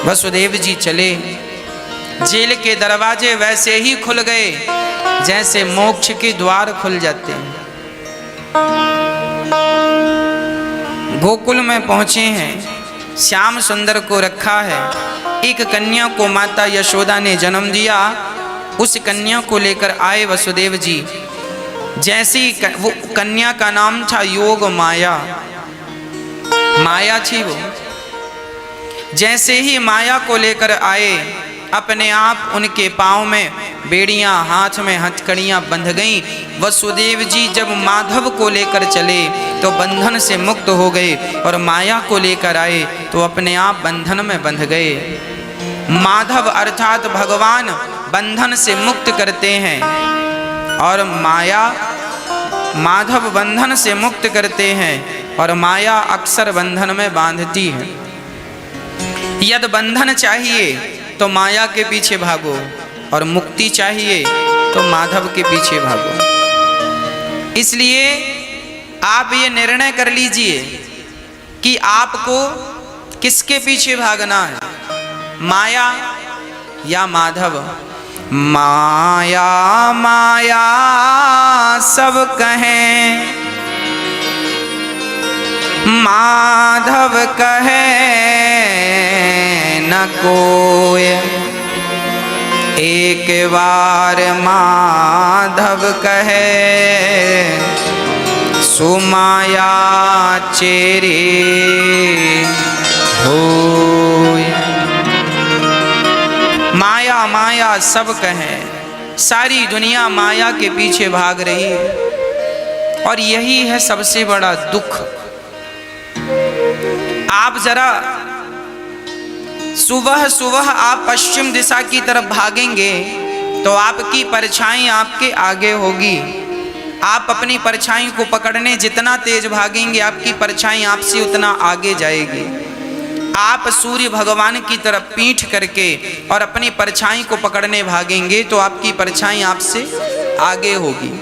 वसुदेव जी चले, जेल के दरवाजे वैसे ही खुल गए जैसे मोक्ष के द्वार खुल जाते हैं। गोकुल में पहुंचे हैं, श्याम सुंदर को रखा है। एक कन्या को माता यशोदा ने जन्म दिया, उस कन्या को लेकर आए वसुदेव जी। जैसी वो कन्या का नाम था योग माया, माया थी वो। जैसे ही माया को लेकर आए, अपने आप उनके पाँव में बेड़ियां, हाथ में हथकड़ियां बंध गईं। वसुदेव जी जब माधव को लेकर चले तो बंधन से मुक्त हो गए, और माया को लेकर आए तो अपने आप बंधन में बंध गए। माधव अर्थात भगवान बंधन से मुक्त करते हैं, और माया, माधव बंधन से मुक्त करते हैं और माया अक्सर बंधन में बांधती है। यदि बंधन चाहिए तो माया के पीछे भागो, और मुक्ति चाहिए तो माधव के पीछे भागो। इसलिए आप ये निर्णय कर लीजिए कि आपको किसके पीछे भागना है, माया या माधव। माया माया सब कहें, माधव कहे न कोय। एक बार माधव कहे सुमाया चेरे होय। माया माया सब कहें, सारी दुनिया माया के पीछे भाग रही है, और यही है सबसे बड़ा दुख। आप जरा सुबह सुबह आप पश्चिम दिशा की तरफ भागेंगे तो आपकी परछाई आपके आगे होगी। आप अपनी परछाई को पकड़ने जितना तेज भागेंगे, आपकी परछाई आपसे उतना आगे जाएगी। आप सूर्य भगवान की तरफ पीठ करके और अपनी परछाई को पकड़ने भागेंगे तो आपकी परछाई आपसे आगे होगी।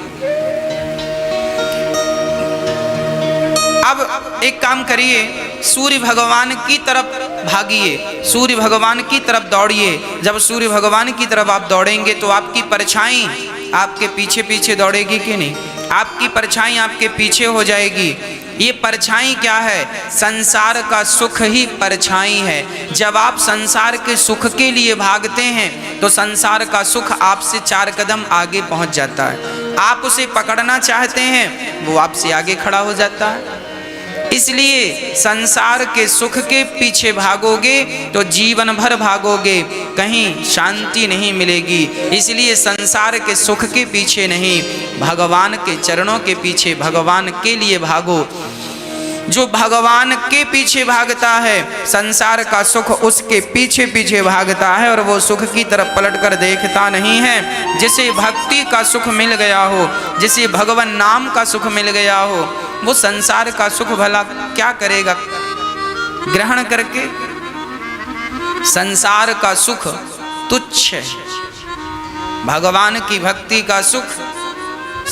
अब एक काम करिए, सूर्य भगवान की तरफ भागिए, सूर्य भगवान की तरफ दौड़िए। जब सूर्य भगवान की तरफ आप दौड़ेंगे तो आपकी परछाई आपके पीछे पीछे दौड़ेगी कि नहीं? आपकी परछाई आपके पीछे हो जाएगी। ये परछाई क्या है? संसार का सुख ही परछाई है। जब आप संसार के सुख के लिए भागते हैं तो संसार का सुख आपसे 4 कदम आगे पहुंच जाता है। आप उसे पकड़ना चाहते हैं, वो आपसे आगे खड़ा हो जाता है। इसलिए संसार के सुख के पीछे भागोगे तो जीवन भर भागोगे, कहीं शांति नहीं मिलेगी। इसलिए संसार के सुख के पीछे नहीं, भगवान के चरणों के पीछे, भगवान के लिए भागो। जो भगवान के पीछे भागता है, संसार का सुख उसके पीछे पीछे भागता है, और वो सुख की तरफ पलटकर देखता नहीं है। जिसे भक्ति का सुख मिल गया हो, जिसे भगवान नाम का सुख मिल गया हो, वो संसार का सुख भला क्या करेगा ग्रहण करके? संसार का सुख तुच्छ है, भगवान की भक्ति का सुख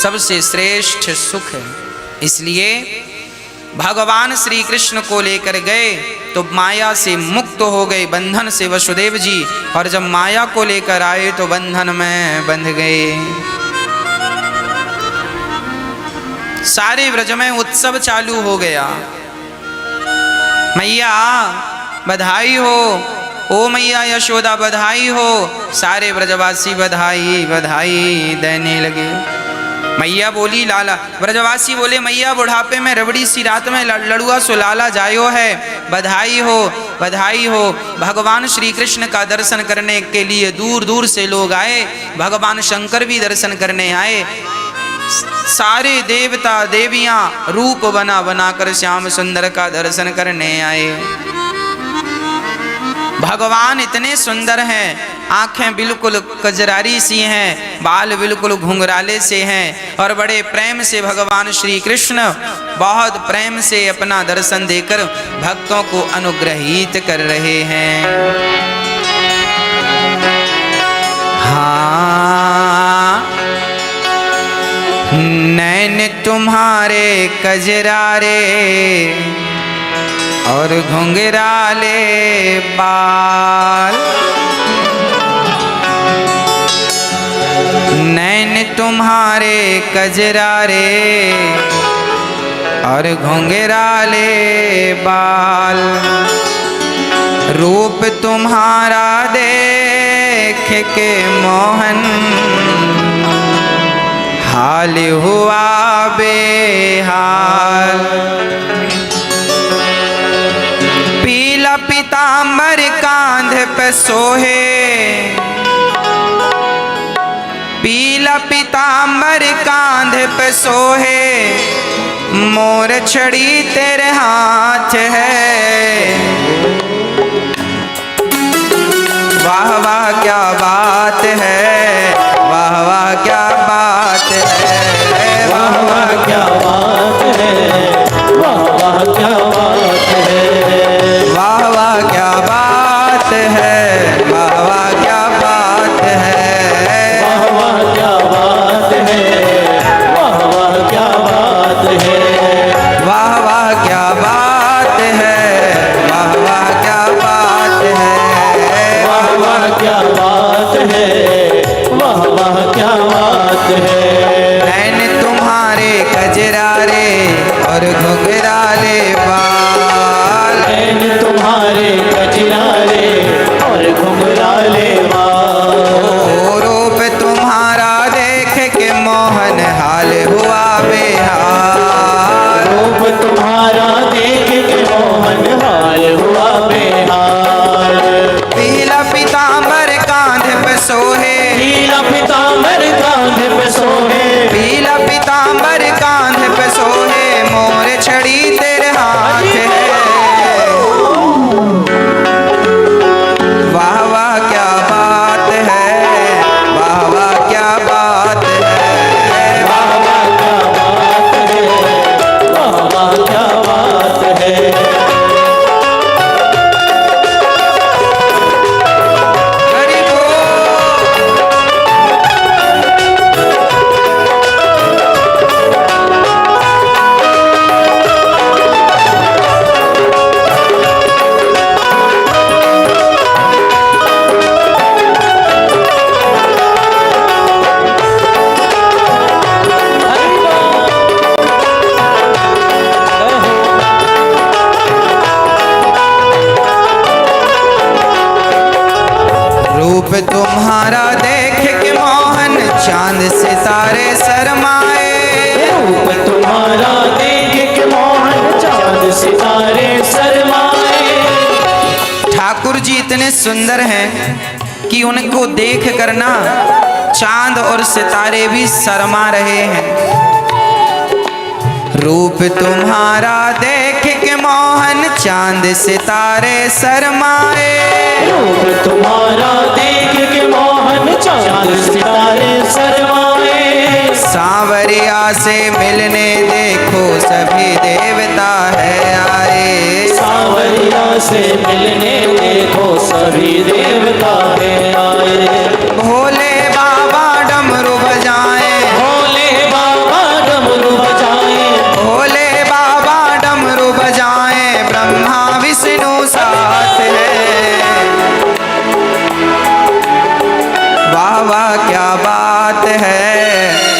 सबसे श्रेष्ठ सुख है। इसलिए भगवान श्री कृष्ण को लेकर गए तो माया से मुक्त हो गए, बंधन से वसुदेव जी, और जब माया को लेकर आए तो बंधन में बंध गए। सारे व्रज में उत्सव चालू हो गया। मैया बधाई हो, ओ मैया यशोदा बधाई हो। सारे व्रजवासी बधाई बधाई देने लगे। मैया बोली लाला, व्रजवासी बोले मैया बुढ़ापे में रबड़ी सी रात में लड़ुआ सो लाला जायो है, बधाई हो बधाई हो। भगवान श्री कृष्ण का दर्शन करने के लिए दूर दूर से लोग आए, भगवान शंकर भी दर्शन करने आए। सारे देवता देवियां रूप बना बनाकर श्याम सुंदर का दर्शन करने आए। भगवान इतने सुंदर हैं, आंखें बिल्कुल कजरारी सी हैं, बाल बिल्कुल घुंघराले से हैं, और बड़े प्रेम से भगवान श्री कृष्ण बहुत प्रेम से अपना दर्शन देकर भक्तों को अनुग्रहित कर रहे हैं। हाँ, नैन तुम्हारे कजरारे और घुंघराले बाल, तुम्हारे कजरारे और घुंघराले बाल, रूप तुम्हारा देख के मोहन हाल हुआ बेहाल। पीला पीतांबर कांधे पे सोहे, पीला पीतांबर कांधे पे सोहे, मोर छड़ी तेरे हाथ है। वाह वाह क्या बात है, वाह वाह क्या बात है, वाह वाह क्या बात है, वाह वाह क्या बात है, वाह वाह क्या बात है, वाह वाह क्या बात है, वाह वाह क्या बात है, वाह वाह क्या बात है, वाह वाह क्या बात है, वाह वाह क्या बात है, वाह वाह क्या बात है, वाह वाह क्या बात है। नैन तुम्हारे कजरारे और घुंघराले बाल, नैन तुम्हारे कजरारे और घुंघराले बाल, रूप तुम्हारा देख के मोहन हाल हुआ बेहाल, रूप तुम्हारा देख के मोहन हाल हुआ बेहाल। पीला पीतांबर कांधे पे सोहे, पीला पीतांबर कांधे पे सोहे, पीला पीतांबर कांधे पे सोहे, मोर छड़ी तेरे हाथ है। वाह वाह क्या बात है, वाह वाह क्या बात है, वाह वाह क्या बात है, वाह वाह क्या बात है। रूप तुम्हारा देख के मोहन चांद सितारे शरमाए, रूप तुम्हारा देख के मोहन चांद सितारे शरमाए। ठाकुर जी इतने सुंदर हैं कि उनको देख कर ना चांद और सितारे भी शर्मा रहे हैं। रूप तुम्हारा देख के मोहन चांद सितारे शरमाए, रूप तुम्हारा देख के मोहन चांद सितारे शरमाए। सांवरिया से मिलने देखो सभी देवता है आए, सांवरिया से मिलने देखो सभी देवता है आए। भोले बाबा डमरू बजाए, भोले बाबा डमरू बजाए, भोले बाबा डमरू बजाए, ब्रह्मा विष्णु साथ है। वाह वाह क्या बात है,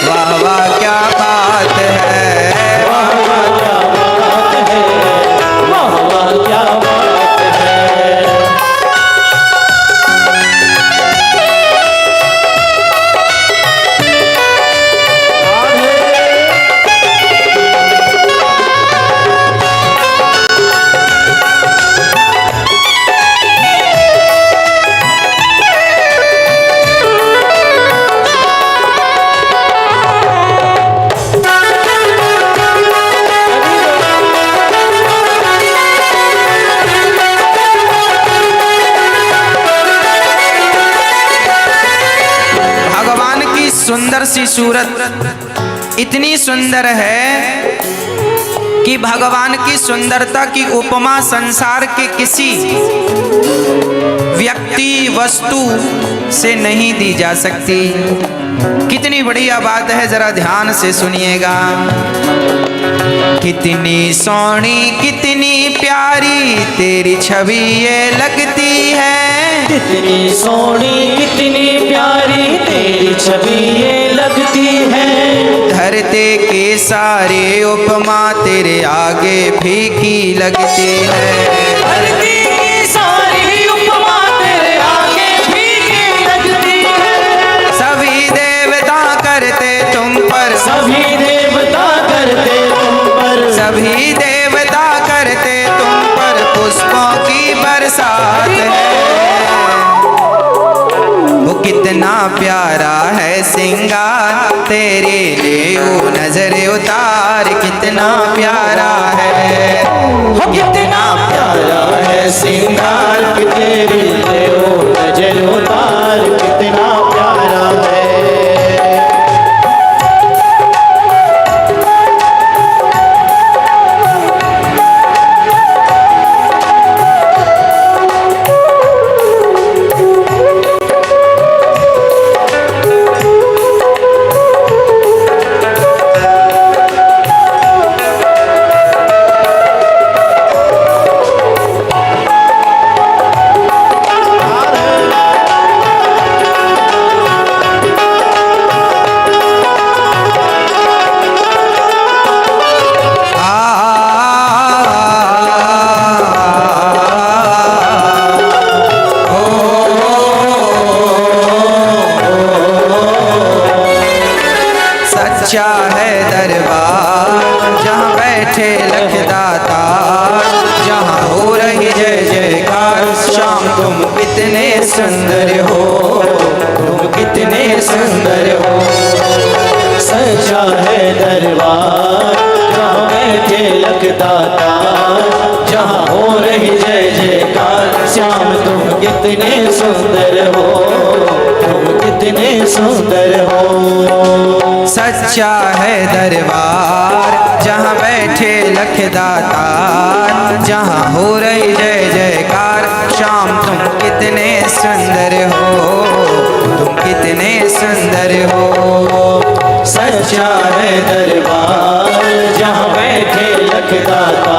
वाह वाह क्या बात है, वाह वाह क्या बात है, वाह वाह क्या बात है। सुंदर सी सूरत इतनी सुंदर है कि भगवान की सुंदरता की उपमा संसार के किसी व्यक्ति वस्तु से नहीं दी जा सकती। कितनी बढ़िया बात है, जरा ध्यान से सुनिएगा। कितनी सोहनी कितनी प्यारी तेरी छवि ये लगती है, कितनी सोनी कितनी प्यारी तेरी छवि ये लगती है। धरते के सारे उपमा तेरे आगे फीकी लगती है। धरती की सारी उपमा तेरे आगे फीकी लगती है। सभी देवता करते तुम पर, सभी देवता करते तुम पर, सभी देवता करते तुम पर पुष्पों की बरसात है। वो कितना प्यारा है सिंगार तेरे लियो नजर उतार, कितना प्यारा है। वो कितना प्यारा है सिंगार तेरे लियो नजर उतार, कितना प्यारा है। सच्चा है दरबार जहाँ बैठे लखदाता, जहाँ हो रही जय जयकार। शाम तुम कितने सुंदर हो, तुम कितने सुंदर हो। सच्चा है दरबार जहाँ बैठे लखदाता, जहाँ हो रही जय जयकार। श्याम तुम कितने सुंदर हो, तुम कितने सुंदर हो। सच्चा है दरबार जहाँ बैठे लखदाता, जहाँ हो रही जय जयकार। शाम तुम कितने सुंदर हो, तुम कितने सुंदर हो। सच्चा है दरबार जहाँ बैठे लखदाता,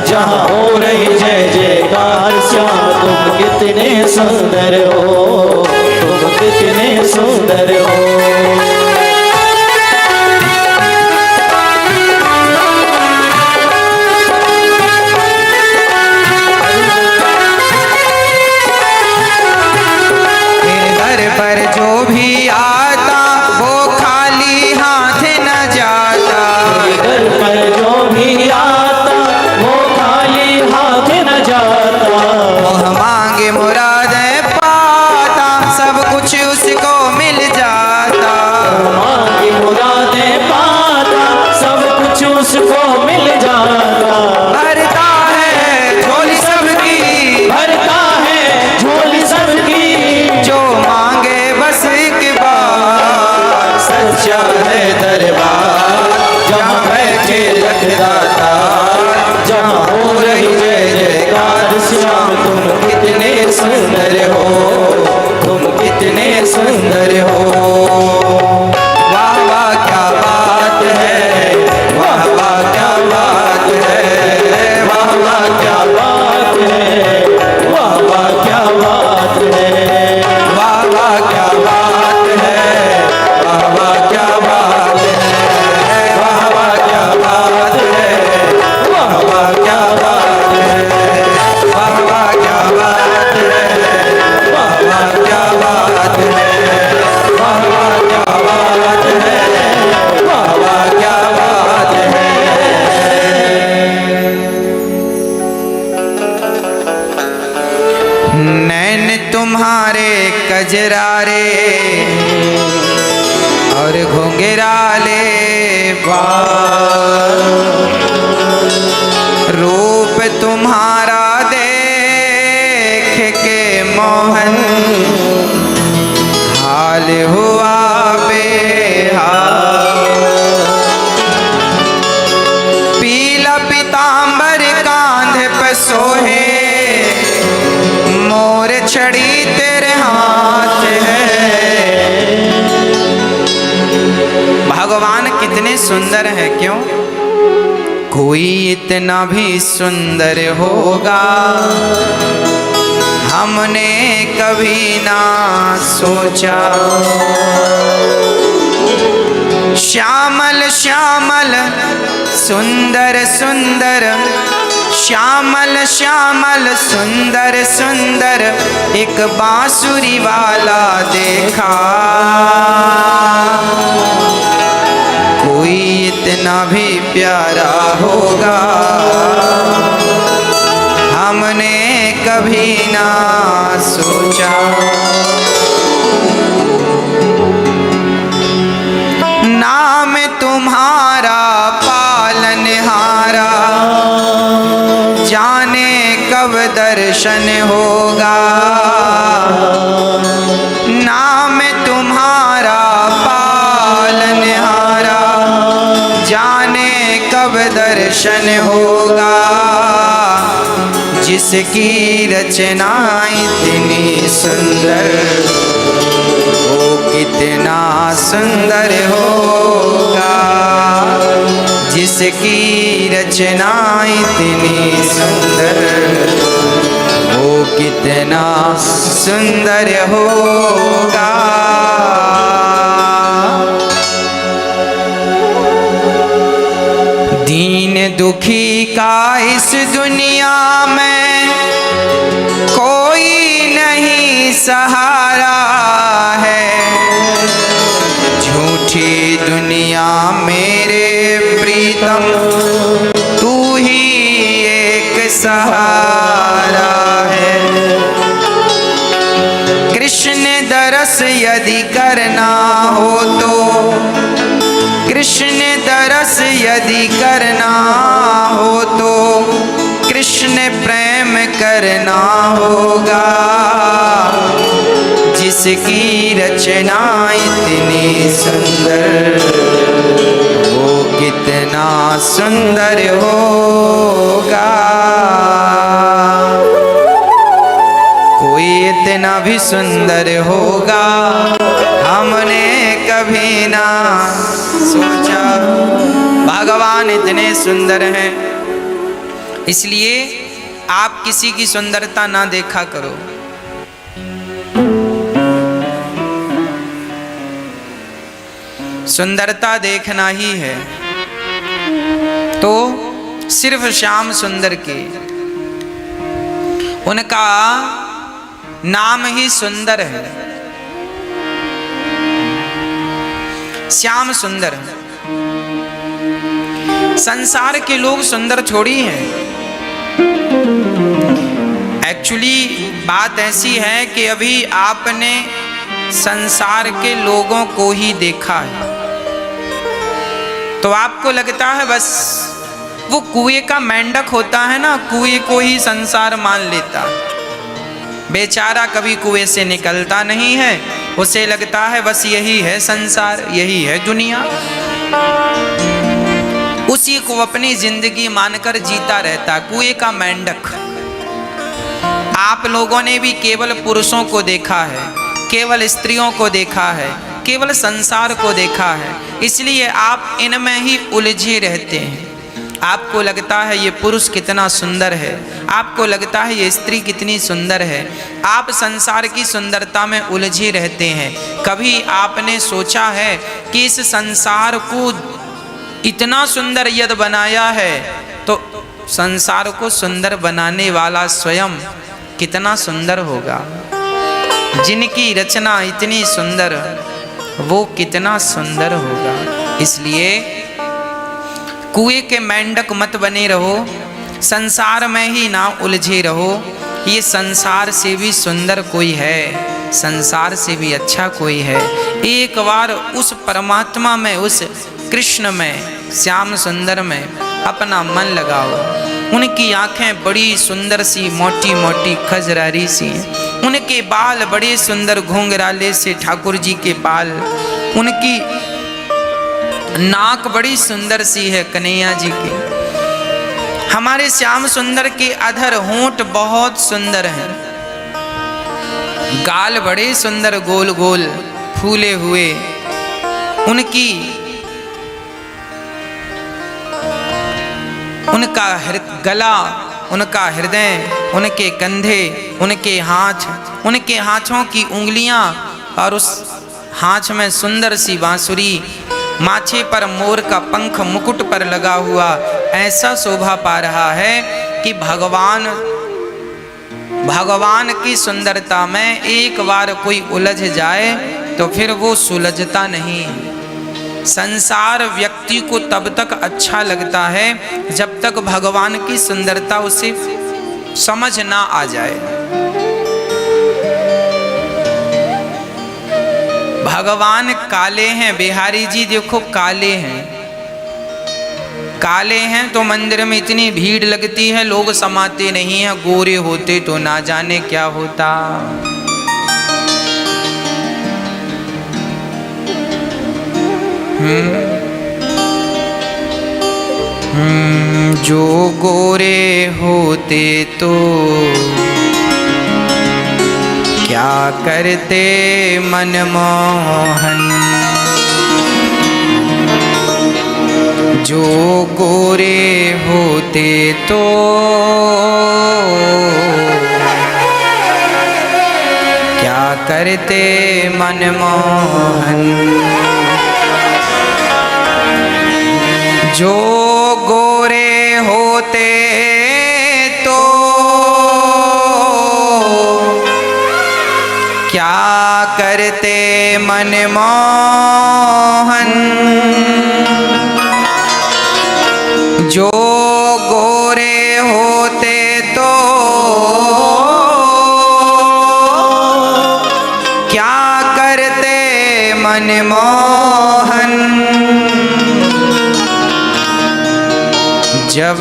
जहाँ हो रही जय जयकार। श्याम तुम कितने सुंदर हो, तुम कितने सुंदर हो। पर जो भी आता वो खाली हाथ न जाता, घर पर जो भी आता वो खाली हाथ न जाता। मोह मांगे मुरादें पाता, सब कुछ उसको मिल जाता। मांगी मुरादें पाता, सब कुछ उसको मिल जाता। भरता है झोली सबकी, भरता है झोली सबकी, जो मांगे बस एक बार। सच्चा है दरबार जहाँ बैठे लखदाता, जहाँ हो रही जय जयकार। श्याम तुम कितने सुंदर हो, तुम कितने सुंदर हो। वाह वाह क्या बात है, वाह वाह क्या बात है, वाह वाह क्या बात है, वाह वाह क्या बात है। वाह वाह क्या बात है, वाह वाह क्या बात है, वाह वाह क्या बात है, वाह वाह क्या बात है, वाह वाह क्या बात है, वाह वाह क्या बात है, वाह वाह क्या बात है, वाह वाह क्या बात है। नैन तुम्हारे कजरारे और घुंघराले बाल, रूप तुम्हारा देख के मोहन हाल हुआ बेहाल। पीला पीतांबर कांधे पे सोहे, मोर छड़ी तेरे हाथ है। भगवान कितने सुंदर हैं, क्यों? कोई इतना भी सुंदर होगा हमने कभी ना सोचा। श्यामल श्यामल सुंदर सुंदर, श्यामल श्यामल सुंदर सुंदर एक बांसुरी वाला देखा। कोई इतना भी प्यारा होगा हमने कभी ना सोचा। नाम तुम्हारा पालनहारा, जाने कब दर्शन होगा। नाम तुम्हारा पालनहारा, जाने कब दर्शन होगा। जिसकी रचना इतनी सुंदर, वो कितना सुंदर होगा। जिसकी रचना इतनी सुंदर, वो कितना सुंदर होगा। दीन दुखी का इस दुनिया में कोई नहीं सहारा है। झूठी दुनिया मेरे प्रीतम, तू ही एक सहारा है। कृष्ण दरस यदि करना हो तो, कृष्ण दरस यदि करना हो तो कृष्ण प्रेम करना होगा। जिसकी रचना इतनी सुंदर, वो कितना सुंदर होगा। कोई इतना भी सुंदर होगा हमने कभी ना सोचा। भगवान इतने सुंदर हैं, इसलिए आप किसी की सुंदरता ना देखा करो। सुंदरता देखना ही है तो सिर्फ श्याम सुंदर के, उनका नाम ही सुंदर है। श्याम सुंदर। संसार के लोग सुंदर थोड़ी हैं। एक्चुअली बात ऐसी है कि अभी आपने संसार के लोगों को ही देखा है तो आपको लगता है बस वो कुएं का मेंढक होता है ना, कुएं को ही संसार मान लेता है। बेचारा कभी कुएं से निकलता नहीं है, उसे लगता है बस यही है संसार, यही है दुनिया। उसी को अपनी जिंदगी मानकर जीता रहता, कुएं का मेंढक। आप लोगों ने भी केवल पुरुषों को देखा है, केवल स्त्रियों को देखा है, केवल संसार को देखा है, इसलिए आप इनमें ही उलझे रहते हैं। आपको लगता है ये पुरुष कितना सुंदर है, आपको लगता है ये स्त्री कितनी सुंदर है। आप संसार की सुंदरता में उलझे रहते हैं। कभी आपने सोचा है कि इस संसार को इतना सुंदर यदि बनाया है तो संसार को सुंदर बनाने वाला स्वयं कितना सुंदर होगा। जिनकी रचना इतनी सुंदर, वो कितना सुंदर होगा। इसलिए कुएं के मेंढक मत बने रहो, संसार में ही ना उलझे रहो। ये संसार से भी सुंदर कोई है, संसार से भी अच्छा कोई है। एक बार उस परमात्मा में, उस कृष्ण में, श्याम सुंदर में अपना मन लगाओ। उनकी आंखें बड़ी सुंदर सी मोटी मोटी खजरारी सी, उनके बाल बड़े सुंदर घुंघराले से ठाकुर जी के बाल, उनकी नाक बड़ी सुंदर सी है कन्हैया जी की। हमारे श्याम सुंदर के अधर होंठ बहुत सुंदर हैं, गाल बड़े सुंदर गोल गोल फूले हुए, उनका गला, उनका हृदय, उनके कंधे उनके हाथ, उनके हाथों की उंगलियां और उस हाथ में सुंदर सी बांसुरी, माथे पर मोर का पंख मुकुट पर लगा हुआ ऐसा शोभा पा रहा है कि भगवान की सुंदरता में एक बार कोई उलझ जाए तो फिर वो सुलझता नहीं। संसार व्यक्ति को तब तक अच्छा लगता है जब तक भगवान की सुंदरता उसे समझ ना आ जाए। भगवान काले हैं, बिहारी जी देखो काले हैं, काले हैं तो मंदिर में इतनी भीड़ लगती है, लोग समाते नहीं हैं। गोरे होते तो ना जाने क्या होता। जो गोरे होते तो क्या करते मनमोहन, जो गोरे होते तो क्या करते मनमोहन, जो गोरे होते तो क्या करते मनमोहन, जो गोरे होते तो क्या करते मनमोहन, जब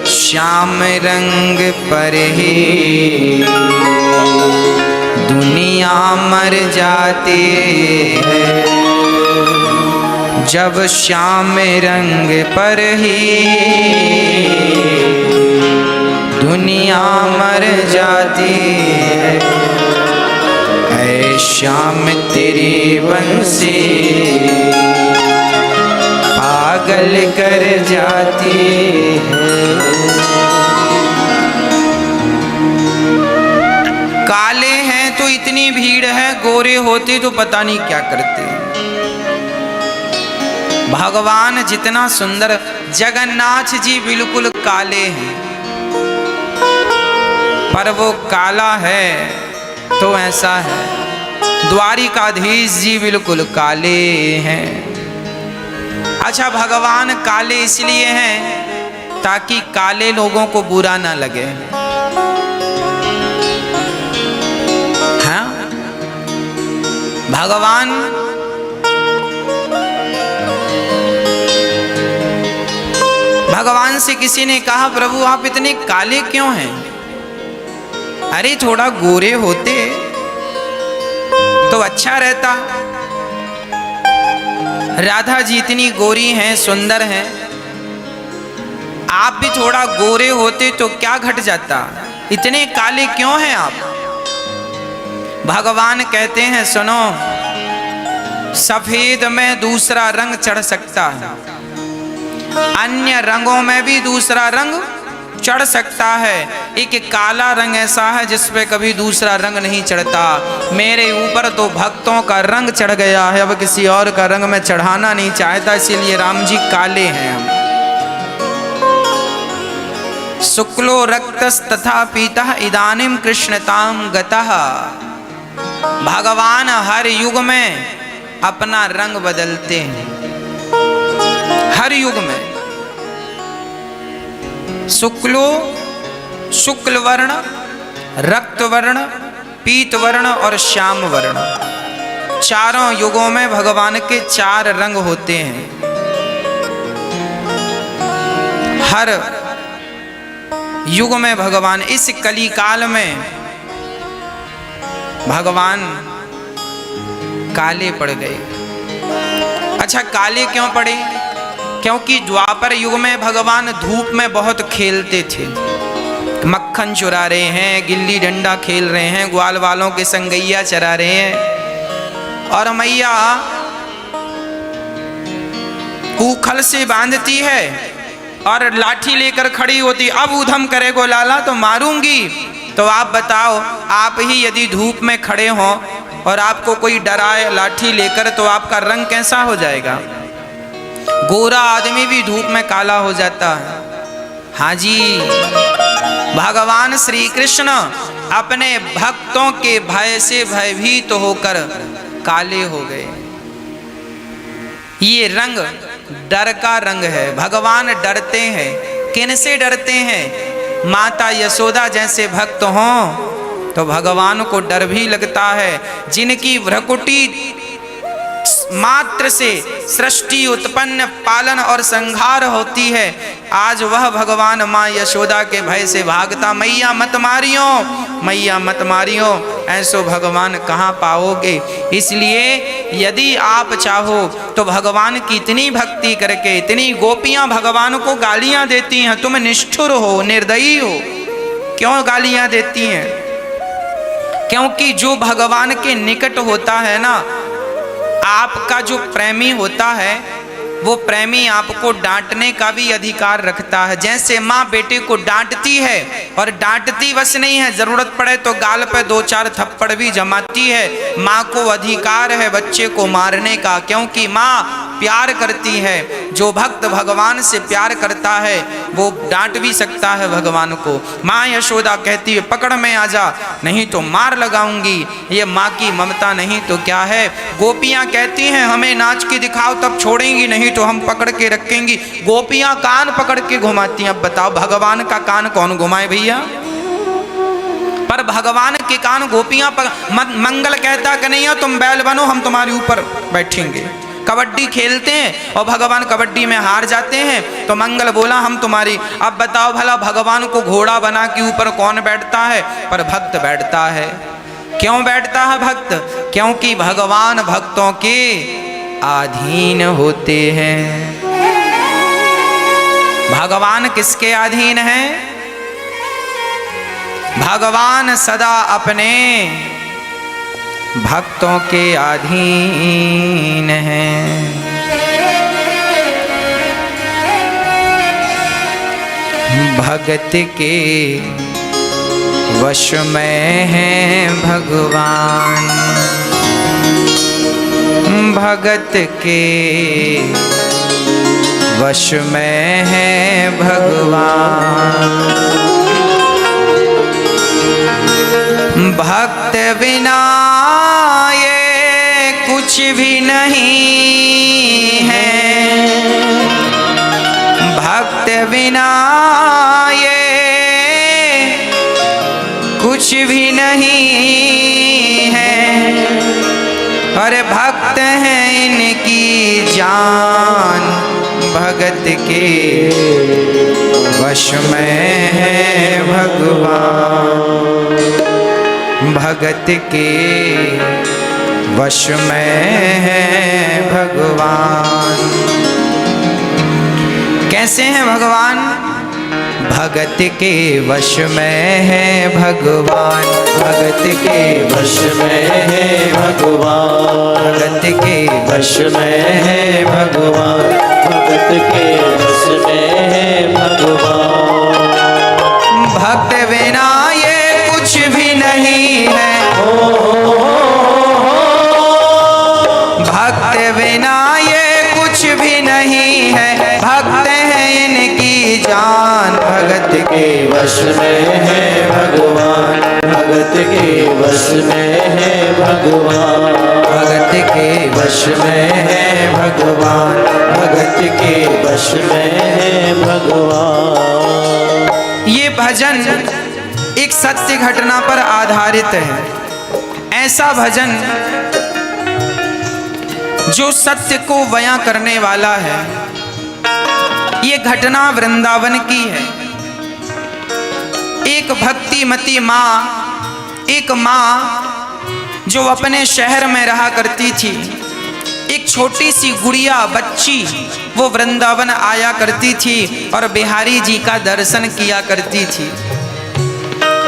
श्याम रंग पर ही दुनिया मर जाती है, जब श्याम रंग पर ही दुनिया मर जाती है, ऐ श्याम तेरी बंसी पागल कर जाती है। काले हैं तो इतनी भीड़ है, गोरे होते तो पता नहीं क्या करते। भगवान जितना सुंदर, जगन्नाथ जी बिल्कुल काले हैं, पर वो काला है तो ऐसा है। द्वारिकाधीश जी बिल्कुल काले हैं। अच्छा, भगवान काले इसलिए हैं ताकि काले लोगों को बुरा ना लगे। हाँ, भगवान से किसी ने कहा प्रभु आप इतने काले क्यों हैं? अरे थोड़ा गोरे होते तो अच्छा रहता। राधा जी इतनी गोरी हैं, सुंदर हैं, आप भी थोड़ा गोरे होते तो क्या घट जाता? इतने काले क्यों हैं आप? भगवान कहते हैं सुनो, सफेद में दूसरा रंग चढ़ सकता है, अन्य रंगों में भी दूसरा रंग चढ़ सकता है, एक काला रंग ऐसा है जिस पे कभी दूसरा रंग नहीं चढ़ता। मेरे ऊपर तो भक्तों का रंग चढ़ गया है, अब किसी और का रंग मैं चढ़ाना नहीं चाहता, इसीलिए राम जी काले हैं हम। शुक्लो रक्तस तथा पीतः इदानीम कृष्णताम गतः। भगवान हर युग में अपना रंग बदलते हैं, हर युग में। शुक्लो शुक्ल वर्ण, रक्त वर्ण, पीत वर्ण और श्याम वर्ण, चारों युगों में भगवान के चार रंग होते हैं। हर युग में भगवान, इस कली काल में भगवान काले पड़ गए। अच्छा, काले क्यों पड़े? क्योंकि द्वापर युग में भगवान धूप में बहुत खेलते थे, मक्खन चुरा रहे हैं, गिल्ली डंडा खेल रहे हैं, ग्वाल वालों के संग गैया चरा रहे हैं, और मैया ऊखल से बांधती है और लाठी लेकर खड़ी होती, अब उधम करेगो लाला तो मारूंगी। तो आप बताओ, आप ही यदि धूप में खड़े हों और आपको कोई डराए लाठी लेकर, तो आपका रंग कैसा हो जाएगा? गोरा आदमी भी धूप में काला हो जाता है। हाँ जी, भगवान श्री कृष्ण अपने भक्तों के भय से भयभीत होकर काले हो गए। ये रंग डर का रंग है। भगवान डरते हैं। किन से डरते हैं? माता यशोदा जैसे भक्त हों तो भगवान को डर भी लगता है। जिनकी भ्रकुटी मात्र से सृष्टि उत्पन्न, पालन और संहार होती है, आज वह भगवान माँ यशोदा के भय से भागता। मैया मत मारियो, मैया मत मारियो, ऐसो भगवान कहाँ पाओगे। इसलिए यदि आप चाहो तो भगवान की इतनी भक्ति करके, इतनी गोपियां भगवान को गालियां देती हैं, तुम निष्ठुर हो, निर्दयी हो। क्यों गालियां देती हैं? क्योंकि जो भगवान के निकट होता है ना, आपका जो प्रेमी होता है, वो प्रेमी आपको डांटने का भी अधिकार रखता है। जैसे माँ बेटे को डांटती है, और डांटती बस नहीं है, जरूरत पड़े तो गाल पे 2-4 थप्पड़ भी जमाती है। माँ को अधिकार है बच्चे को मारने का, क्योंकि माँ प्यार करती है। जो भक्त भगवान से प्यार करता है वो डांट भी सकता है भगवान को। माँ यशोदा कहती है, पकड़ में आ जा, नहीं तो मार लगाऊंगी। ये माँ की ममता नहीं तो क्या है। गोपियाँ कहती हैं, हमें नाच के दिखाओ तब छोड़ेंगी, नहीं तो हम पकड़ के रखेंगी। गोपियाँ कान पकड़ के घुमाती हैं। अब बताओ, भगवान का कान कौन घुमाए भैया? पर भगवान के कान गोपियाँ मंगल कहता कि नहीं हो, तुम बैल बनो, हम तुम्हारे ऊपर बैठेंगे। कबड्डी खेलते हैं और भगवान कबड्डी में हार जाते हैं, तो मंगल बोला हम तुम्हारी। अब बताओ भला, भगवान को घोड़ा बना के ऊपर कौन बैठता है? पर भक्त बैठता है। क्यों बैठता है भक्त? क्योंकि भगवान भक्तों के अधीन होते हैं। भगवान किसके अधीन हैं? भगवान सदा अपने भक्तों के अधीन हैं। भगत के वश में हैं भगवान, भगत के वश में हैं भगवान। भक्त बिना ये कुछ भी नहीं है, भक्त बिना ये कुछ भी नहीं है। अरे भक्त हैं इनकी जान, भगत के वश में है भगवान, भगत के वश में है भगवान। कैसे हैं भगवान? भगत के वश में है भगवान, भगत के वश में है भगवान, भगत के वश में है भगवान, भगत के वश में है भगवान। भक्त बिना ये कुछ भी नहीं है, भक्त बिना ये कुछ भी नहीं है। भक्त हैं इनकी जान, भगत के वश में है भगवान, भगत के वश में है भगवान, भगत के वश में है भगवान, भगत के वश में है भगवान। ये भजन एक सत्य घटना पर आधारित है। ऐसा भजन जो सत्य को बयां करने वाला है। ये घटना वृंदावन की है। एक भक्तिमती माँ, एक माँ जो अपने शहर में रहा करती थी, एक छोटी सी गुड़िया बच्ची वो वृंदावन आया करती थी और बिहारी जी का दर्शन किया करती थी।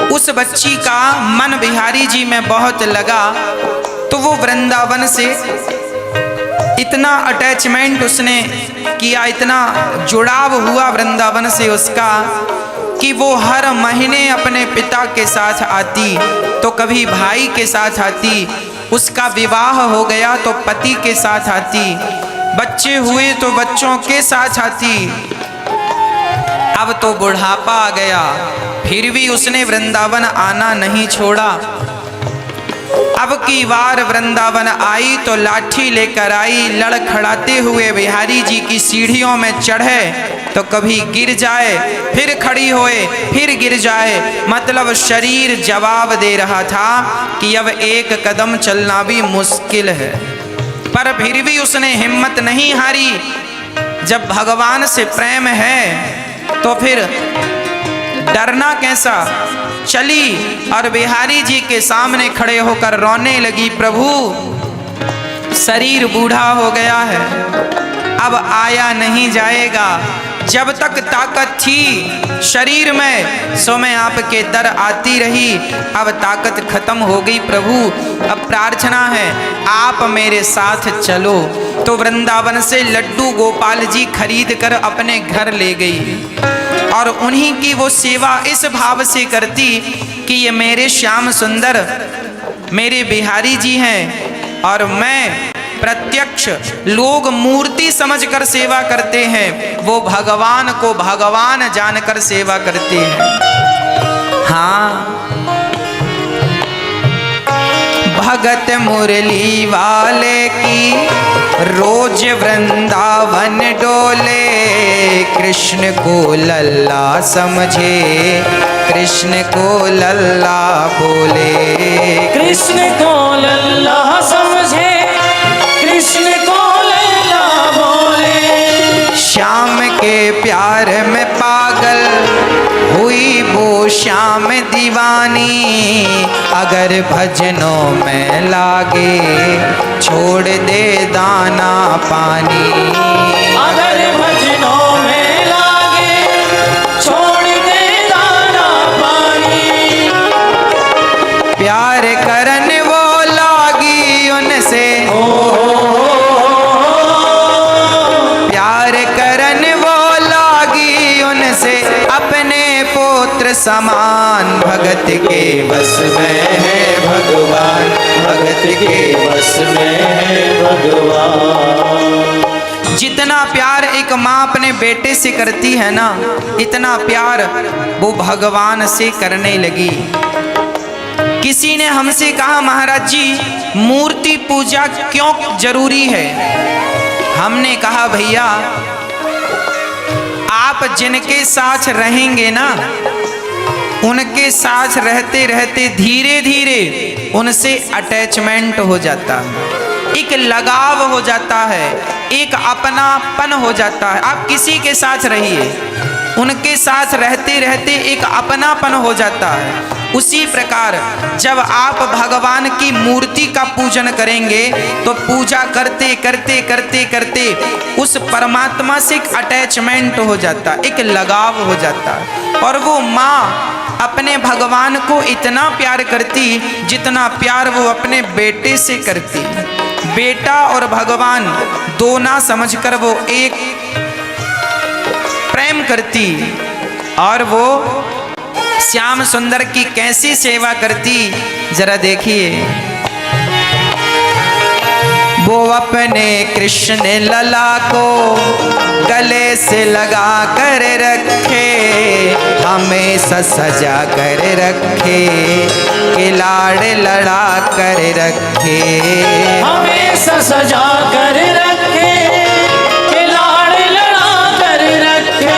उस बच्ची का मन बिहारी जी में बहुत लगा, तो वो वृंदावन से इतना अटैचमेंट उसने किया, इतना जुड़ाव हुआ वृंदावन से उसका, कि वो हर महीने अपने पिता के साथ आती तो कभी भाई के साथ आती, उसका विवाह हो गया तो पति के साथ आती, बच्चे हुए तो बच्चों के साथ आती। अब तो बुढ़ापा आ गया, फिर भी उसने वृंदावन आना नहीं छोड़ा। अब की बार वृंदावन आई तो लाठी लेकर आई, लड़खड़ाते हुए बिहारी जी की सीढ़ियों में चढ़े तो कभी गिर जाए, फिर खड़ी होए, फिर गिर जाए। मतलब शरीर जवाब दे रहा था कि अब एक कदम चलना भी मुश्किल है, पर फिर भी उसने हिम्मत नहीं हारी। जब भगवान से प्रेम है तो फिर डरना कैसा। चली और बिहारी जी के सामने खड़े होकर रोने लगी, प्रभु शरीर बूढ़ा हो गया है, अब आया नहीं जाएगा। जब तक ताकत थी शरीर में सो मैं आपके दर आती रही, अब ताकत खत्म हो गई प्रभु, अब प्रार्थना है आप मेरे साथ चलो। तो वृंदावन से लड्डू गोपाल जी खरीद कर अपने घर ले गई और उन्हीं की वो सेवा इस भाव से करती कि ये मेरे श्याम सुंदर मेरे बिहारी जी हैं और मैं प्रत्यक्ष, लोग मूर्ति समझकर सेवा करते हैं, वो भगवान को भगवान जानकर सेवा करते हैं। हाँ, भगत मुरली वाले की रोज वृंदावन डोले, कृष्ण को लल्ला समझे, कृष्ण को लल्ला बोले, कृष्ण को लल्ला समझे, कृष्ण को लल्ला बोले। श्याम के प्यार में पागल हुई वो श्याम दीवानी, अगर भजनों में लागे छोड़ दे दाना पानी, अगर भजनों में लागे छोड़ दे दाना पानी। प्यार करन वो लागी उनसे, प्यार करन वो लागी उनसे, अपने पुत्र समान, भगत के बस में है भगवान, भगत के बस में है भगवान। जितना प्यार एक माँ अपने बेटे से करती है ना, इतना प्यार वो भगवान से करने लगी। किसी ने हमसे कहा महाराज जी मूर्ति पूजा क्यों जरूरी है? हमने कहा भैया आप जिनके साथ रहेंगे ना, उनके साथ रहते रहते धीरे धीरे उनसे अटैचमेंट हो जाता है, एक लगाव हो जाता है, एक अपनापन हो जाता है। आप किसी के साथ रहिए, उनके साथ रहते रहते एक अपनापन हो जाता है। उसी प्रकार जब आप भगवान की मूर्ति का पूजन करेंगे तो पूजा करते करते करते करते उस परमात्मा से एक अटैचमेंट हो जाता है, एक लगाव हो जाता है। और वो माँ अपने भगवान को इतना प्यार करती जितना प्यार वो अपने बेटे से करती। बेटा और भगवान दो ना समझकर वो एक प्रेम करती, और वो श्याम सुंदर की कैसी सेवा करती जरा देखिए। वो अपने कृष्ण लला को गले से लगा कर रखे, हमेशा सजा कर रखे, कि लाड़ लड़ा कर रखे, हमेशा सजा कर रखे, कि लाड़ लड़ा कर रखे।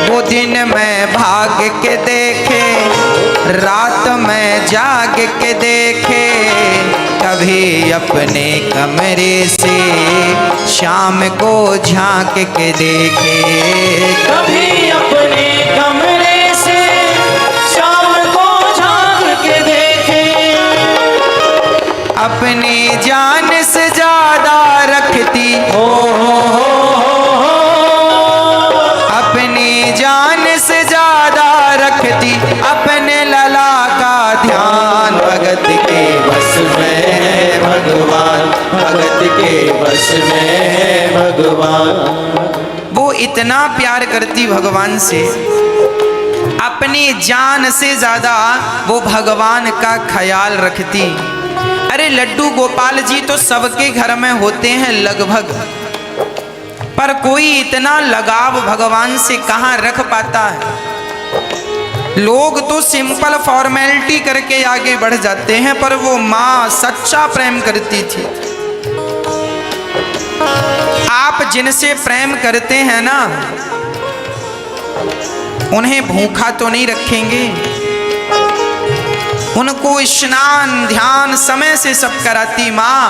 वो दिन में भाग के देखे, रात में जाग के देखे, कभी अपने कमरे से शाम को झांक के देखे, कभी अपने कमरे से शाम को झांक के देखे। अपनी जान से ज्यादा रखती, अपनी जान से ज्यादा रखती, अपने लला का ध्यान। भगत के बस में है भगवान, भगत के बस में है भगवान। वो इतना प्यार करती भगवान से, अपनी जान से ज्यादा वो भगवान का ख्याल रखती। अरे लड्डू गोपाल जी तो सबके घर में होते हैं लगभग, पर कोई इतना लगाव भगवान से कहाँ रख पाता है। लोग तो सिंपल फॉर्मेलिटी करके आगे बढ़ जाते हैं, पर वो माँ सच्चा प्रेम करती थी। आप जिनसे प्रेम करते हैं ना, उन्हें भूखा तो नहीं रखेंगे, उनको स्नान ध्यान समय से सब कराती माँ,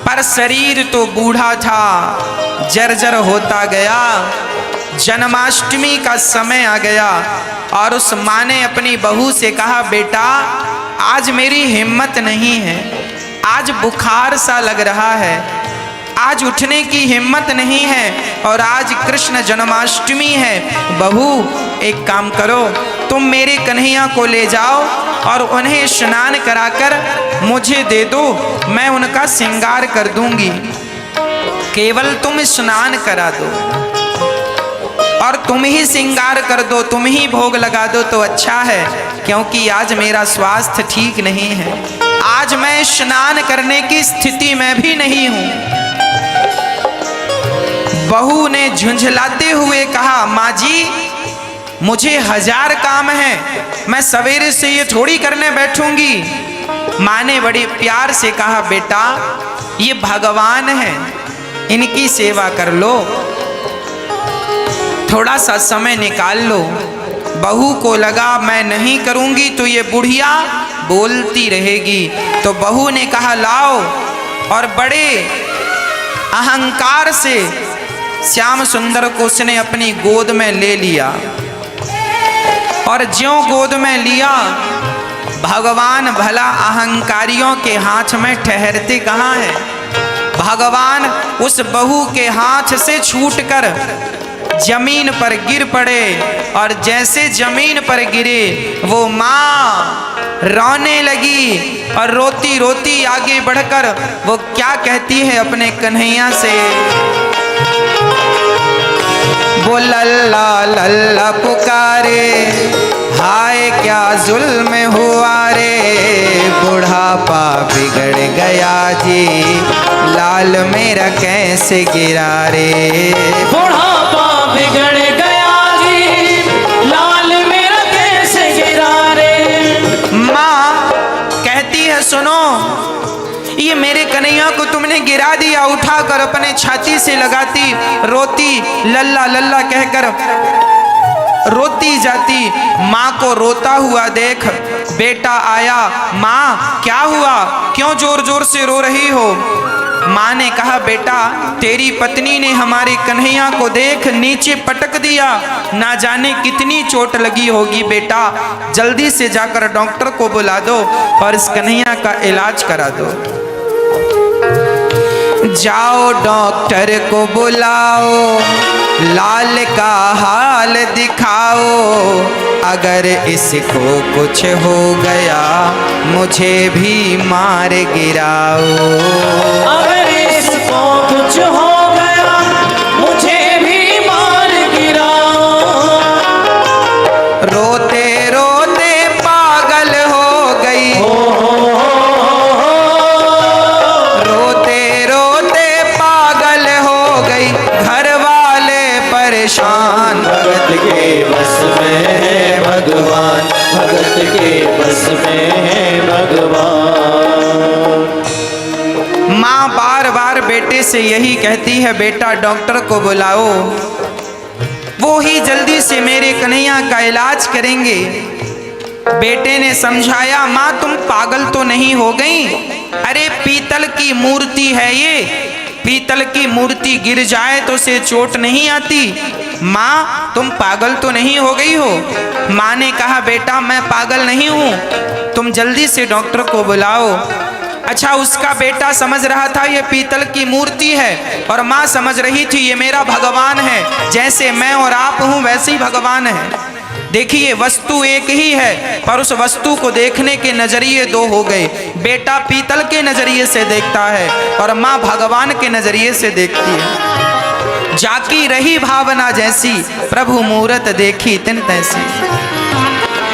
पर शरीर तो बूढ़ा था, जर्जर होता गया। जन्माष्टमी का समय आ गया और उस माँ ने अपनी बहू से कहा, बेटा आज मेरी हिम्मत नहीं है, आज बुखार सा लग रहा है, आज उठने की हिम्मत नहीं है और आज कृष्ण जन्माष्टमी है। बहू एक काम करो, तुम मेरे कन्हैया को ले जाओ और उन्हें स्नान कराकर मुझे दे दो, मैं उनका श्रृंगार कर दूंगी। केवल तुम स्नान करा दो और तुम ही श्रृंगार कर दो, तुम ही भोग लगा दो तो अच्छा है, क्योंकि आज मेरा स्वास्थ्य ठीक नहीं है, आज मैं स्नान करने की स्थिति में भी नहीं हूं। बहू ने झुंझलाते हुए कहा, माँ जी मुझे 1000 काम है, मैं सवेरे से ये थोड़ी करने बैठूंगी। माँ ने बड़ी प्यार से कहा, बेटा ये भगवान है, इनकी सेवा कर लो, थोड़ा सा समय निकाल लो। बहू को लगा मैं नहीं करूंगी तो ये बुढ़िया बोलती रहेगी, तो बहू ने कहा लाओ, और बड़े अहंकार से श्याम सुंदर को उसने अपनी गोद में ले लिया। और ज्यों गोद में लिया, भगवान भला अहंकारियों के हाथ में ठहरते कहाँ हैं। भगवान उस बहू के हाथ से छूटकर जमीन पर गिर पड़े, और जैसे जमीन पर गिरे वो माँ रोने लगी, और रोती रोती आगे बढ़कर वो क्या कहती है अपने कन्हैया से, वो लल्ला लल्ला पुकारे, हाय क्या जुल्म हुआ रे, बुढ़ापा बिगड़ गया जी, लाल मेरा कैसे गिरा रे, बुढ़ापा बिगड़ गया जी, लाल मेरा कैसे गिरा रे। माँ कहती है सुनो, ये मेरे कन्हैया को तुमने गिरा दिया, उठाकर अपने छाती से लगाती, रोती लल्ला लल्ला कहकर रोती जाती। माँ को रोता हुआ देख बेटा आया, माँ क्या हुआ, क्यों जोर जोर से रो रही हो। माँ ने कहा, बेटा तेरी पत्नी ने हमारे कन्हैया को देख नीचे पटक दिया, ना जाने कितनी चोट लगी होगी, बेटा जल्दी से जाकर डॉक्टर को बुला दो और इस कन्हैया का इलाज करा दो। जाओ डॉक्टर को बुलाओ, लाल का हाल दिखाओ, अगर इसको कुछ हो गया मुझे भी मार गिराओ, अगर इसको कुछ हो गया मुझे भी मार गिराओ। रोते रोते पागल हो गई, रोते रोते पागल हो गई, घर वाले परेशान। भगत के बस में है भगवान, भगत के बस में है भगवान। माँ बार बार बेटे से यही कहती है, बेटा डॉक्टर को बुलाओ, वो ही जल्दी से मेरे कन्हैया का इलाज करेंगे। बेटे ने समझाया, माँ तुम पागल तो नहीं हो गई, अरे पीतल की मूर्ति है ये, पीतल की मूर्ति गिर जाए तो उसे चोट नहीं आती, माँ तुम पागल तो नहीं हो गई हो। माँ ने कहा, बेटा मैं पागल नहीं हूँ, तुम जल्दी से डॉक्टर को बुलाओ। अच्छा उसका बेटा समझ रहा था ये पीतल की मूर्ति है, और माँ समझ रही थी ये मेरा भगवान है, जैसे मैं और आप हूँ वैसे ही भगवान है। देखिए वस्तु एक ही है, पर उस वस्तु को देखने के नजरिए दो हो गए। बेटा पीतल के नजरिए से देखता है और माँ भगवान के नजरिए से देखती है। जाकी रही भावना जैसी, प्रभु मूरत देखी तिन तैसी।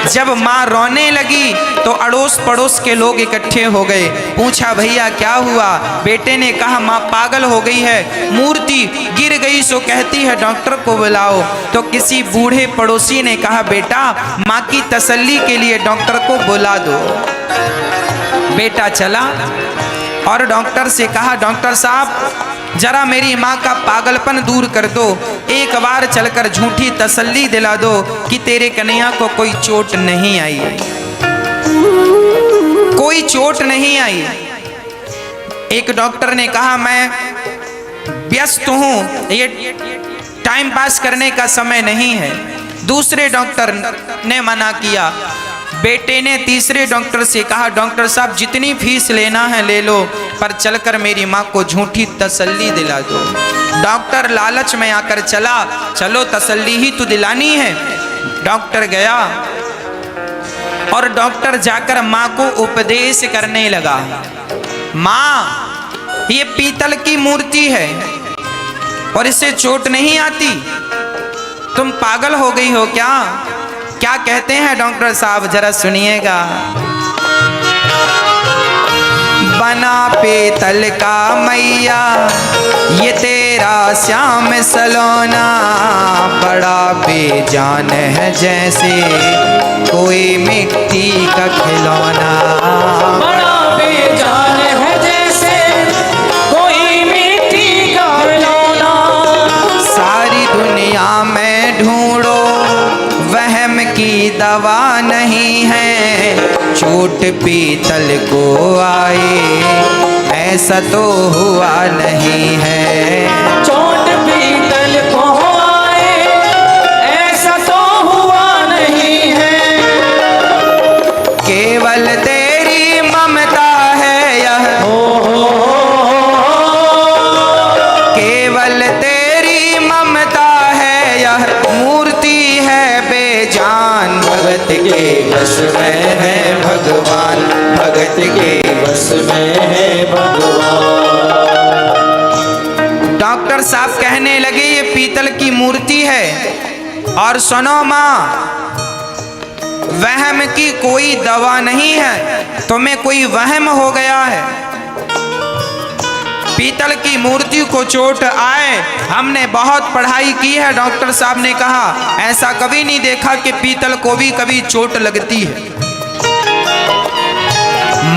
जब माँ रोने लगी तो अड़ोस पड़ोस के लोग इकट्ठे हो गए। पूछा भैया क्या हुआ? बेटे ने कहा माँ पागल हो गई है, मूर्ति गिर गई सो कहती है डॉक्टर को बुलाओ। तो किसी बूढ़े पड़ोसी ने कहा बेटा माँ की तसल्ली के लिए डॉक्टर को बुला दो। बेटा चला और डॉक्टर से कहा डॉक्टर साहब जरा मेरी माँ का पागलपन दूर कर दो, एक बार चलकर झूठी तसल्ली दिला दो कि तेरे कन्हैया को कोई चोट नहीं आई, कोई चोट नहीं आई। एक डॉक्टर ने कहा मैं व्यस्त हूँ, ये टाइम पास करने का समय नहीं है। दूसरे डॉक्टर ने मना किया। बेटे ने तीसरे डॉक्टर से कहा डॉक्टर साहब जितनी फीस लेना है ले लो, पर चलकर मेरी माँ को झूठी तसल्ली दिला दो। डॉक्टर लालच में आकर चला, चलो तसल्ली ही तो दिलानी है। डॉक्टर गया और डॉक्टर जाकर माँ को उपदेश करने लगा। माँ ये पीतल की मूर्ति है और इससे चोट नहीं आती, तुम पागल हो गई हो क्या? क्या कहते हैं डॉक्टर साहब जरा सुनिएगा। बना पीतल का मैया ये तेरा श्याम सलोना, बड़ा बेजान है जैसे कोई मिट्टी का खिलौना। बड़ा बेजान है जैसे कोई मिट्टी का खिलौना। सारी दुनिया में ढूंढो वहम की दवा नहीं है, चोट पीतल को आए ऐसा तो हुआ नहीं है। चोट पीतल को आए ऐसा तो हुआ नहीं है। केवल तेरी ममता है यह, केवल तेरी ममता है यह मूर्ति है बेजान। भगत के बस में है भगवान, भगत के बस में है भगवान। डॉक्टर साहब कहने लगे ये पीतल की मूर्ति है और सुनो माँ वहम की कोई दवा नहीं है, तुम्हें कोई वहम हो गया है। पीतल की मूर्ति को चोट आए, हमने बहुत पढ़ाई की है। डॉक्टर साहब ने कहा ऐसा कभी नहीं देखा कि पीतल को भी कभी चोट लगती है।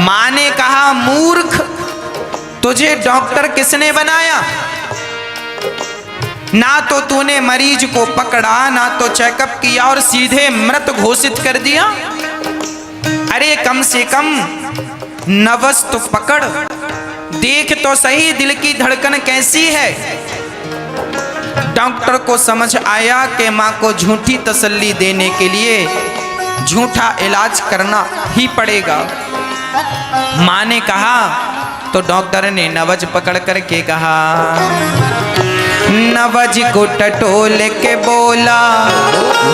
माँ ने कहा मूर्ख तुझे डॉक्टर किसने बनाया? ना तो तूने मरीज को पकड़ा, ना तो चेकअप किया और सीधे मृत घोषित कर दिया। अरे कम से कम नब्ज तो पकड़, देख तो सही दिल की धड़कन कैसी है। डॉक्टर को समझ आया कि माँ को झूठी तसल्ली देने के लिए झूठा इलाज करना ही पड़ेगा। माँ ने कहा तो डॉक्टर ने नब्ज पकड़ करके कहा, नब्ज को टटोल के बोला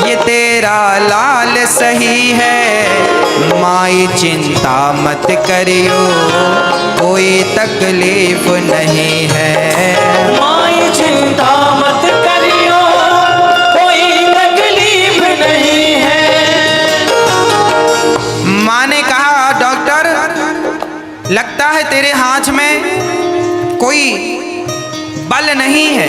ये तेरा लाल सही है, माई चिंता मत करियो कोई तकलीफ नहीं है। माई चिंता मत करियो कोई तकलीफ नहीं है। माँ ने कहा डॉक्टर लगता है तेरे हाथ में कोई बल नहीं है,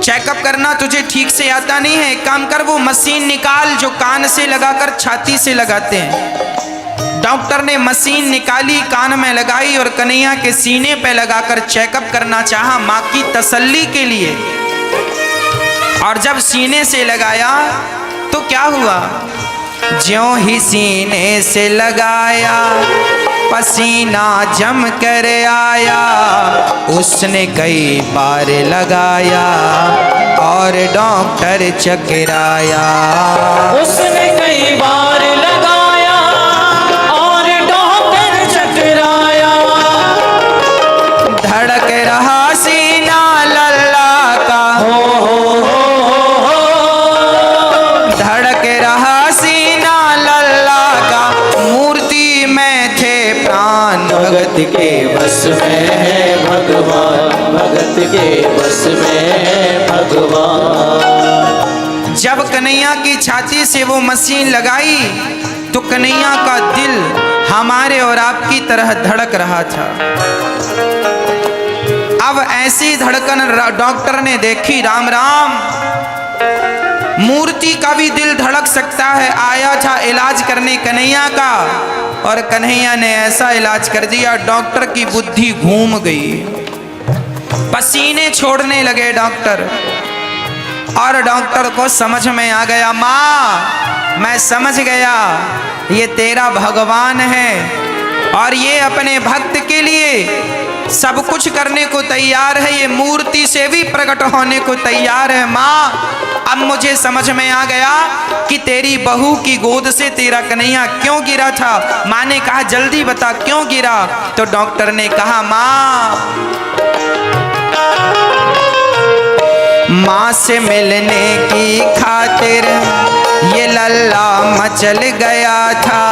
चेकअप करना तुझे ठीक से आता नहीं है। एक काम कर वो मशीन निकाल जो कान से लगाकर छाती से लगाते हैं। डॉक्टर ने मशीन निकाली, कान में लगाई और कन्हैया के सीने पे लगाकर चेकअप करना चाहा माँ की तसल्ली के लिए। और जब सीने से लगाया तो क्या हुआ, ज्यों ही सीने से लगाया पसीना जम कर आया। उसने कई बार लगाया और डॉक्टर चकराया। उसने कई बार लगाया और डॉक्टर चकराया। धड़क रहा सीना लल्ला का, धड़क रहा सीना लल्ला का, मूर्ति में थे प्राण। भगत के बस में है भगवान, भगत के बस में है भगवान। जब कन्हैया की छाती से वो मशीन लगाई तो कन्हैया का दिल हमारे और आपकी तरह धड़क रहा था। अब ऐसी धड़कन डॉक्टर ने देखी। राम राम, मूर्ति का भी दिल धड़क सकता है। आया था इलाज करने कन्हैया का, और कन्हैया ने ऐसा इलाज कर दिया डॉक्टर की बुद्धि घूम गई, पसीने छोड़ने लगे डॉक्टर। और डॉक्टर को समझ में आ गया, माँ मैं समझ गया ये तेरा भगवान है और ये अपने भक्त के लिए सब कुछ करने को तैयार है, ये मूर्ति से भी प्रकट होने को तैयार है। माँ अब मुझे समझ में आ गया कि तेरी बहू की गोद से तेरा कन्हैया क्यों गिरा था। माँ ने कहा जल्दी बता क्यों गिरा। तो डॉक्टर ने कहा माँ से मिलने की खातिर ये लल्ला मचल गया था,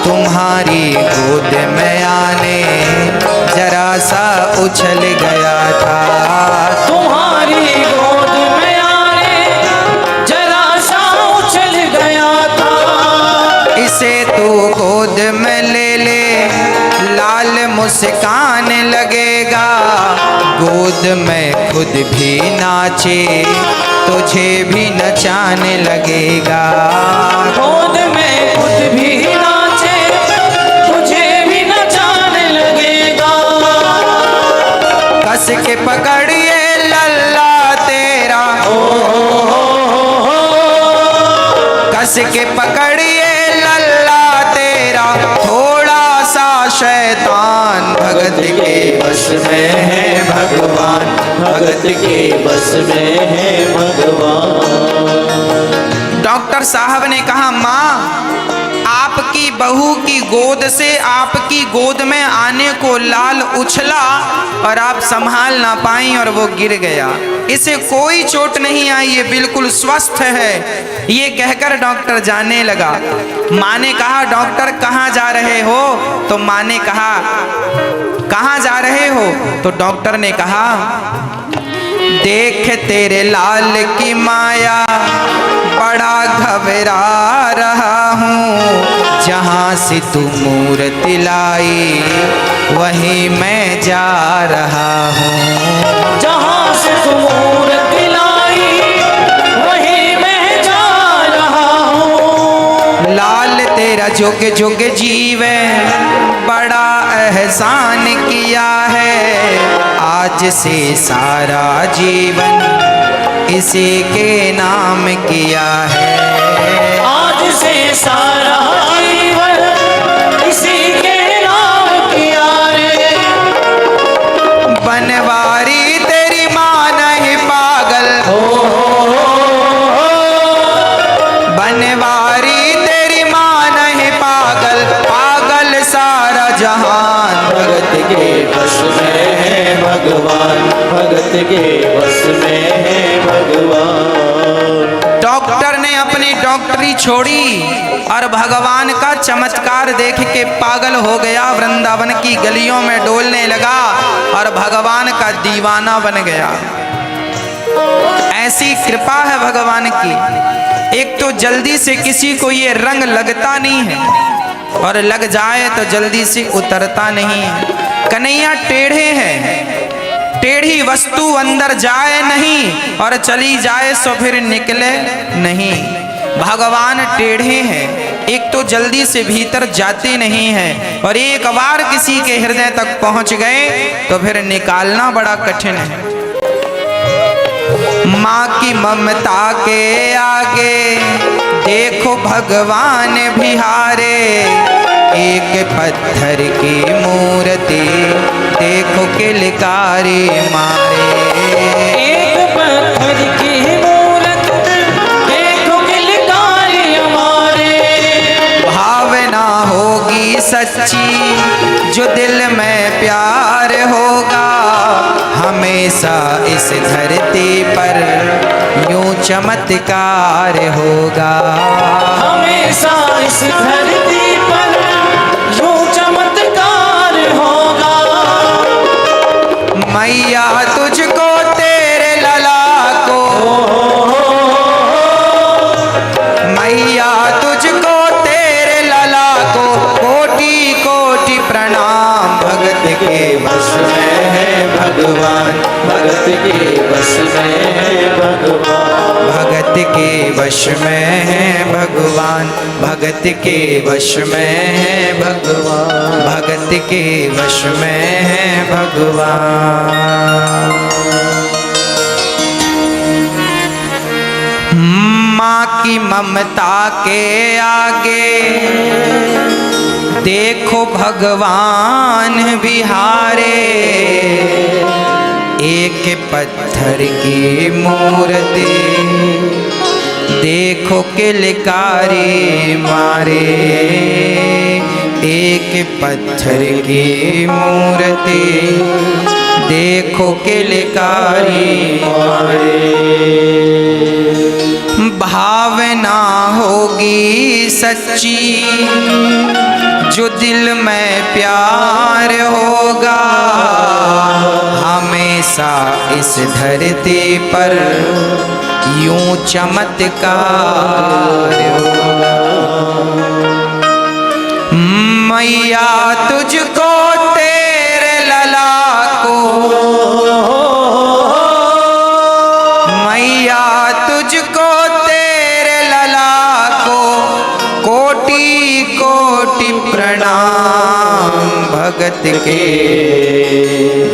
तुम्हारी गोद में आने जरा सा उछल गया था। तुम्हारी गोद में आने जरा सा उछल गया था। इसे तू गोद में ले ले लाल मुस्कान लगेगा, गोद में खुद भी नाचे तुझे भी नचाने लगेगा। गोद में खुद भी नाचे तुझे भी नचाने लगेगा। कस के पकड़िए लल्ला तेरा, कस के पकड़िए लल्ला तेरा, थोड़ा सा शैतान भगत के बस में है भगवान, भगत के बस में है भगवान। डॉक्टर साहब ने कहा माँ आपकी बहू की गोद से आपकी गोद में आने को लाल उछला और आप संभाल ना पाई और वो गिर गया। इसे कोई चोट नहीं आई, ये बिल्कुल स्वस्थ है। ये कहकर डॉक्टर जाने लगा। माँ ने कहा डॉक्टर कहाँ जा रहे हो। तो माँ ने कहा कहाँ जा रहे हो। तो डॉक्टर ने कहा देख तेरे लाल की माया बड़ा घबरा रहा हूँ, जहाँ से तू मूर्ति लाई वहीं मैं जा रहा हूँ। जहाँ से तू मूर्ति लाई वहीं मैं जा रहा हूँ। लाल तेरा जुग जुग जीवे बड़ा एहसान किया है, आज से सारा जीवन इसी के नाम किया है। आज से सारा जीवन इसी के नाम किया रे। बनवारी तेरी माँ नहीं पागल, बनवारी तेरी माँ नहीं पागल, पागल सारा जहान भगत के बस में है भगवान, भगत के बस में है भगवान। डॉक्टर ने अपनी डॉक्टरी छोड़ी और भगवान का चमत्कार देख के पागल हो गया, वृंदावन की गलियों में डोलने लगा और भगवान का दीवाना बन गया। ऐसी कृपा है भगवान की। एक तो जल्दी से किसी को ये रंग लगता नहीं है और लग जाए तो जल्दी से उतरता नहीं है। कन्हैया टेढ़े हैं, टेढ़ी वस्तु अंदर जाए नहीं और चली जाए सो फिर निकले नहीं। भगवान टेढ़े हैं, एक तो जल्दी से भीतर जाते नहीं हैं और एक बार किसी के हृदय तक पहुंच गए तो फिर निकालना बड़ा कठिन है। माँ की ममता के आगे देखो भगवान बिहारे, एक पत्थर की मूर्ति देखो किलकारी मारे। एक पत्थर की मूर्ति देखो किलकारी मारे। भावना होगी सच्ची जो दिल में प्यार होगा, हमेशा इस धरती पर यूं चमत्कार होगा। हमेशा इस धरती पर यूं चमत्कार होगा। मैया तुझको तेरे लला को के बस में है भगवान, भगत के बस में है भगवान, भगत के वश में है भगवान, भगत के वश में है भगवान, भगत के वश में है भगवान। माँ की ममता के आगे देखो भगवान बिहारे, एक पत्थर की मूर्ति देखो किलकारी मारे, एक पत्थर की मूर्ति देखो किलकारी मारे। भावना होगी सच्ची जो दिल में प्यार होगा, हमेशा इस धरती पर यूं चमत्कार होगा। मैया तुझको तेरे लला को, मैया तुझको तेरे लला को कोटि कोटि प्रणाम, भगत के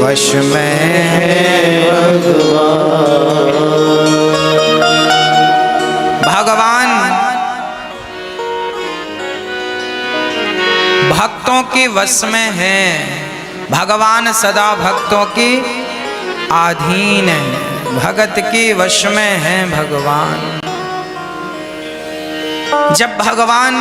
वश में भगवान भक्तों के वश में है। भगवान सदा भक्तों के अधीन है, भगत के वश में है भगवान। जब भगवान